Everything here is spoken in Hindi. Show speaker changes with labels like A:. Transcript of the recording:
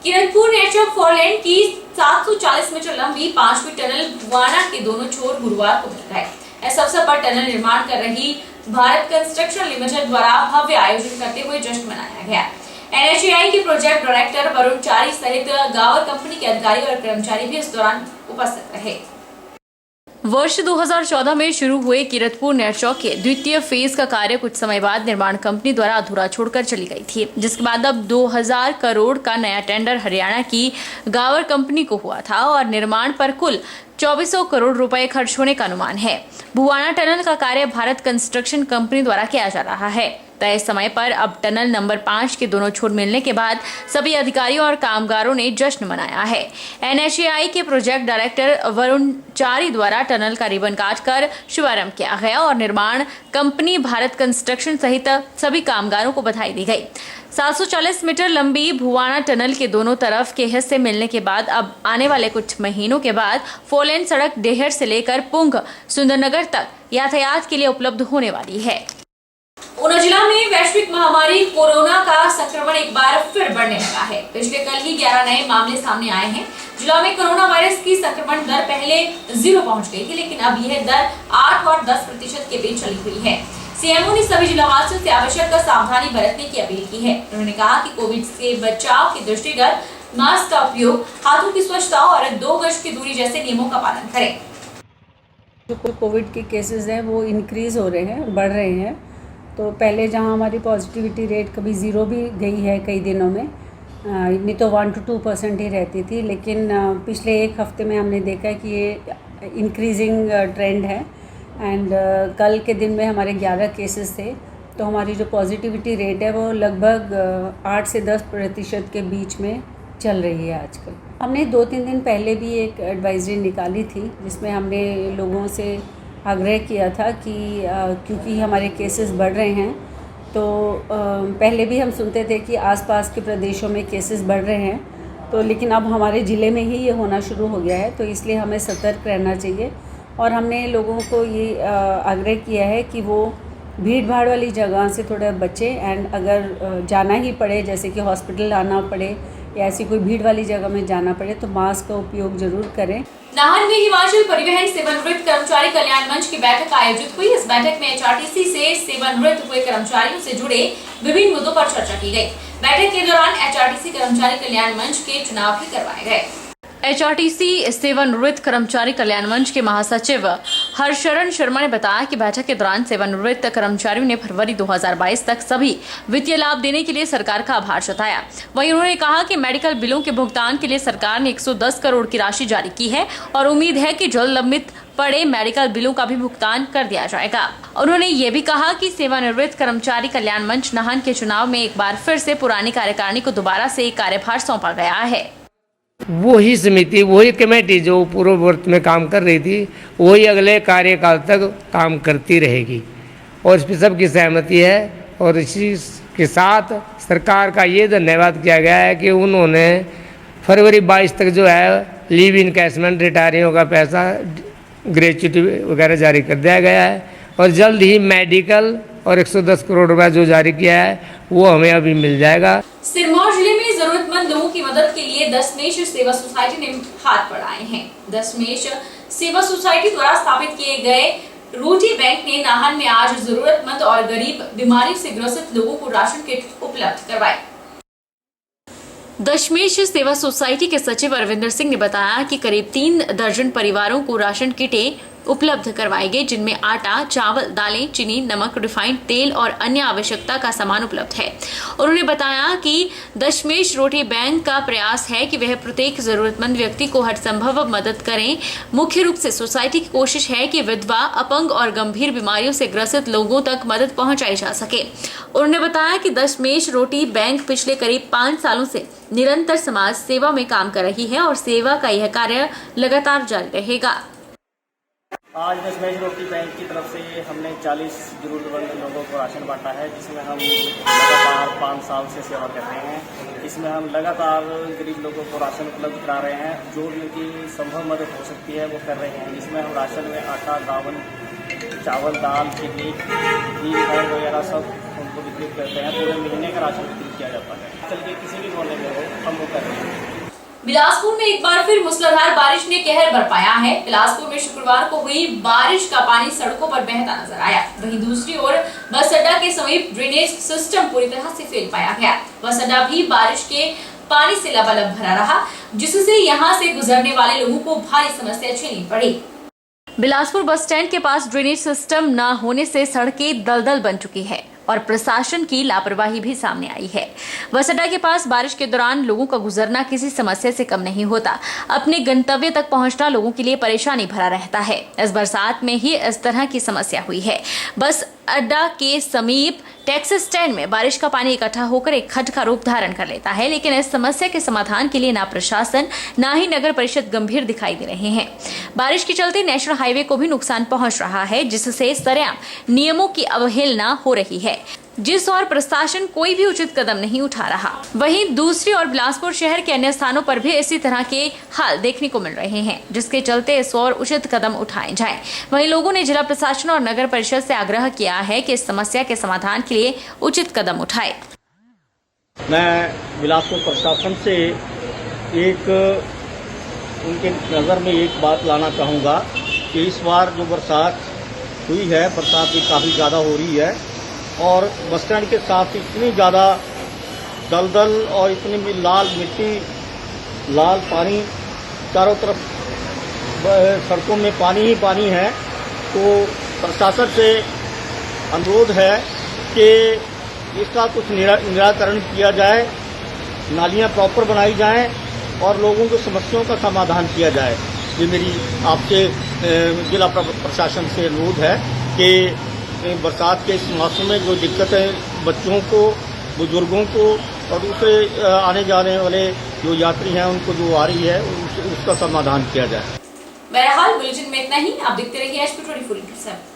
A: किरतपुर नेटवर्क फोरलेन की 740 मीटर लंबी 5वीं टनल भुवाना के दोनों छोर गुरुवार को मिल गए। इस अवसर पर टनल निर्माण कर रही भारत कंस्ट्रक्शन लिमिटेड द्वारा भव्य आयोजन करते हुए जश्न मनाया गया। NHAI के प्रोजेक्ट डायरेक्टर वरुण चारी सहित गावर कंपनी के अधिकारी और कर्मचारी भी इस दौरान उपस्थित रहे। वर्ष 2014 में शुरू हुए किरतपुर नेटवर्क के द्वितीय फेज का कार्य कुछ समय बाद निर्माण कंपनी द्वारा अधूरा छोड़कर चली गई थी, जिसके बाद अब 2000 करोड़ का नया टेंडर हरियाणा की गावर कंपनी को हुआ था और निर्माण पर कुल 2400 करोड़ रुपए खर्च होने का अनुमान है। भुवाना टनल का कार्य भारत कंस्ट्रक्शन कंपनी द्वारा किया जा रहा है। तय समय पर अब टनल नंबर 5 के दोनों छोर मिलने के बाद सभी अधिकारियों और कामगारों ने जश्न मनाया है। NHAI के प्रोजेक्ट डायरेक्टर वरुण चारी द्वारा टनल का रिबन काटकर शुभारंभ किया गया और निर्माण कंपनी भारत कंस्ट्रक्शन सहित सभी कामगारों को बधाई दी गई। 740 मीटर लंबी भुवाना टनल के दोनों तरफ के हिस्से मिलने के बाद अब आने वाले कुछ महीनों के बाद फोरलेन सड़क डेहर से लेकर पुंग सुंदरनगर तक यातायात के लिए उपलब्ध होने वाली है। ऊना जिला में वैश्विक महामारी कोरोना का संक्रमण एक बार फिर बढ़ने लगा है। पिछले कल ही 11 नए मामले सामने आए हैं। जिला में कोरोना वायरस की संक्रमण दर पहले 0 पहुंच गई थी, लेकिन अब यह दर 8 और 10% के बीच चली हुई है। सीएमओ ने सभी जिलावासियों से आवश्यक सावधानी बरतने की अपील की है। उन्होंने कहा कि कोविड से बचाव के दृष्टिगत मास्क का उपयोग, हाथों की स्वच्छता और 2 गज की दूरी जैसे नियमों का पालन करें।
B: जो कोविड के केसेस हैं वो इंक्रीज हो रहे हैं, बढ़ रहे हैं। तो पहले जहां हमारी पॉजिटिविटी रेट कभी 0 भी गई है कई दिनों में, नहीं तो 1 to 2% ही रहती थी, लेकिन पिछले एक हफ्ते में हमने देखा कि ये इंक्रीजिंग ट्रेंड है। एंड कल के दिन में हमारे 11 केसेस थे, तो हमारी जो पॉजिटिविटी रेट है वो लगभग 8 से 10% के बीच में चल रही है आजकल। हमने 2-3 दिन पहले भी एक एडवाइजरी निकाली थी, जिसमें हमने लोगों से आग्रह किया था कि क्योंकि हमारे केसेस बढ़ रहे हैं, तो पहले भी हम सुनते थे कि आसपास के प्रदेशों में केसेस बढ़ रहे हैं, तो लेकिन अब हमारे ज़िले में ही ये होना शुरू हो गया है, तो इसलिए हमें सतर्क रहना चाहिए। और हमने लोगों को ये आग्रह किया है कि वो भीड़ भाड़ वाली जगह से थोड़ा बचें, एंड अगर जाना ही पड़े, जैसे कि हॉस्पिटल आना पड़े या ऐसी कोई भीड़ वाली जगह में जाना पड़े, तो मास्क का उपयोग जरूर करें।
A: नाहन में हिमाचल परिवहन सेवानिवृत्त कर्मचारी कल्याण मंच की बैठक आयोजित हुई। इस बैठक में HRTC से सेवानिवृत्त हुए कर्मचारियों से जुड़े विभिन्न मुद्दों पर चर्चा की गई। बैठक के दौरान HRTC कर्मचारी कल्याण मंच के चुनाव भी करवाए गए। HRTC सेवानिवृत्त कर्मचारी कल्याण मंच के महासचिव हरशरण शर्मा ने बताया कि बैठक के दौरान सेवानिवृत्त कर्मचारियों ने फरवरी 2022 तक सभी वित्तीय लाभ देने के लिए सरकार का आभार जताया। वहीं उन्होंने कहा कि मेडिकल बिलों के भुगतान के लिए सरकार ने 110 करोड़ की राशि जारी की है और उम्मीद है कि जल्द लंबित पड़े मेडिकल बिलों का भी भुगतान कर दिया जाएगा। उन्होंने ये भी कहा कि सेवानिवृत्त कर्मचारी कल्याण मंच नाहन के चुनाव में एक बार फिर से पुरानी कार्यकारिणी को दोबारा से एक कार्यभार सौंपा गया है।
C: वही समिति, वही कमेटी जो पूर्ववर्त में काम कर रही थी, वही अगले कार्यकाल तक काम करती रहेगी और इस पर सबकी सहमति है। और इसी के साथ सरकार का ये धन्यवाद किया गया है कि उन्होंने फरवरी 22 तक जो है लीव इनकैशमेंट, रिटायरियों का पैसा, ग्रेच्युटी वगैरह जारी कर दिया गया है और जल्द ही मेडिकल और 110 करोड़ रुपया जो जारी किया है वो हमें अभी मिल जाएगा।
A: सिरमौर जिले में जरूरतमंद लोगों की मदद के लिए दशमेश सेवा सोसाइटी ने हाथ बढ़ाए हैं। दशमेश सेवा सोसाइटी द्वारा स्थापित किए गए रोटी बैंक ने नाहन में आज जरूरतमंद और गरीब बीमारी से ग्रसित लोगों को राशन किट उपलब्ध करवाए। दशमेश सेवा सोसाइटी के सचिव अरविंदर सिंह ने बताया कि करीब 3 दर्जन परिवारों को राशन किटें उपलब्ध करवाई गई, जिनमें आटा, चावल, दालें, चीनी, नमक, रिफाइंड तेल और अन्य आवश्यकता का सामान उपलब्ध है। उन्होंने बताया कि दशमेश रोटी बैंक का प्रयास है कि वह प्रत्येक जरूरतमंद व्यक्ति को हर संभव मदद करें। मुख्य रूप से सोसाइटी की कोशिश है कि विधवा, अपंग और गंभीर बीमारियों से ग्रसित लोगों तक मदद पहुंचाई जा सके। उन्होंने बताया कि दशमेश रोटी बैंक पिछले करीब 5 सालों से निरंतर समाज सेवा में काम कर रही है और सेवा का यह कार्य लगातार जारी रहेगा।
D: आज दशमेश रोटी बैंक की तरफ से हमने 40 जरूरतमंद लोगों को राशन बांटा है, जिसमें हम लगातार 5 साल से सेवा कर रहे हैं। इसमें हम लगातार गरीब लोगों को राशन उपलब्ध करा रहे हैं, जो भी उनकी संभव मदद हो सकती है वो कर रहे हैं। इसमें हम राशन में आटा, चावल, दाल, चीनी, घी वगैरह सब उनको को वितरित करते हैं। पूरे महीने का राशन वितरित किया जाता है। चल के किसी भी कोने में हो, हम वो कर रहे हैं।
A: बिलासपुर में एक बार फिर मूसलाधार बारिश ने कहर बरपाया है। बिलासपुर में शुक्रवार को हुई बारिश का पानी सड़कों पर बहता नजर आया। वहीं दूसरी ओर बस अड्डा के समीप ड्रेनेज सिस्टम पूरी तरह से फेल पाया गया। बस अड्डा भी बारिश के पानी से लबालब भरा रहा, जिससे यहां से गुजरने वाले लोगों को भारी समस्या झेलनी पड़ी। बिलासपुर बस स्टैंड के पास ड्रेनेज सिस्टम न होने से सड़कें दलदल बन चुकी है और प्रशासन की लापरवाही भी सामने आई है। बस अड्डा के पास बारिश के दौरान लोगों का गुजरना किसी समस्या से कम नहीं होता। अपने गंतव्य तक पहुंचना लोगों के लिए परेशानी भरा रहता है। इस बरसात में ही इस तरह की समस्या हुई है। बस अड्डा के समीप टैक्सी स्टैंड में बारिश का पानी इकट्ठा होकर एक खड्ड का रूप धारण कर लेता है, लेकिन इस समस्या के समाधान के लिए ना प्रशासन ना ही नगर परिषद गंभीर दिखाई दे रहे हैं। बारिश के चलते नेशनल हाईवे को भी नुकसान पहुंच रहा है, जिससे सरेआम नियमों की अवहेलना हो रही है, जिस और प्रशासन कोई भी उचित कदम नहीं उठा रहा। वहीं दूसरी ओर बिलासपुर शहर के अन्य स्थानों पर भी इसी तरह के हाल देखने को मिल रहे हैं, जिसके चलते इस और उचित कदम उठाए जाएं। वहीं लोगों ने जिला प्रशासन और नगर परिषद से आग्रह किया है कि इस समस्या के समाधान के लिए उचित कदम उठाए।
D: मैं बिलासपुर प्रशासन से उनके नज़र में एक बात लाना चाहूँगा कि इस बार जो बरसात हुई है, बरसात भी काफ़ी ज़्यादा हो रही है और बस स्टैंड के साथ इतनी ज़्यादा दलदल और इतनी लाल मिट्टी, लाल पानी, चारों तरफ सड़कों में पानी ही पानी है। तो प्रशासन से अनुरोध है कि इसका कुछ निराकरण किया जाए, नालियां प्रॉपर बनाई जाएं और लोगों की समस्याओं का समाधान किया जाए। ये मेरी आपसे जिला प्रशासन से अनुरोध है कि बरसात के इस मौसम में जो दिक्कतें बच्चों को, बुजुर्गों को और दूसरे आने जाने वाले जो यात्री हैं उनको जो आ रही है उसका समाधान किया जाए।
A: बहरहाल बुलेटिन में इतना ही। आप देखते रहिए HP24।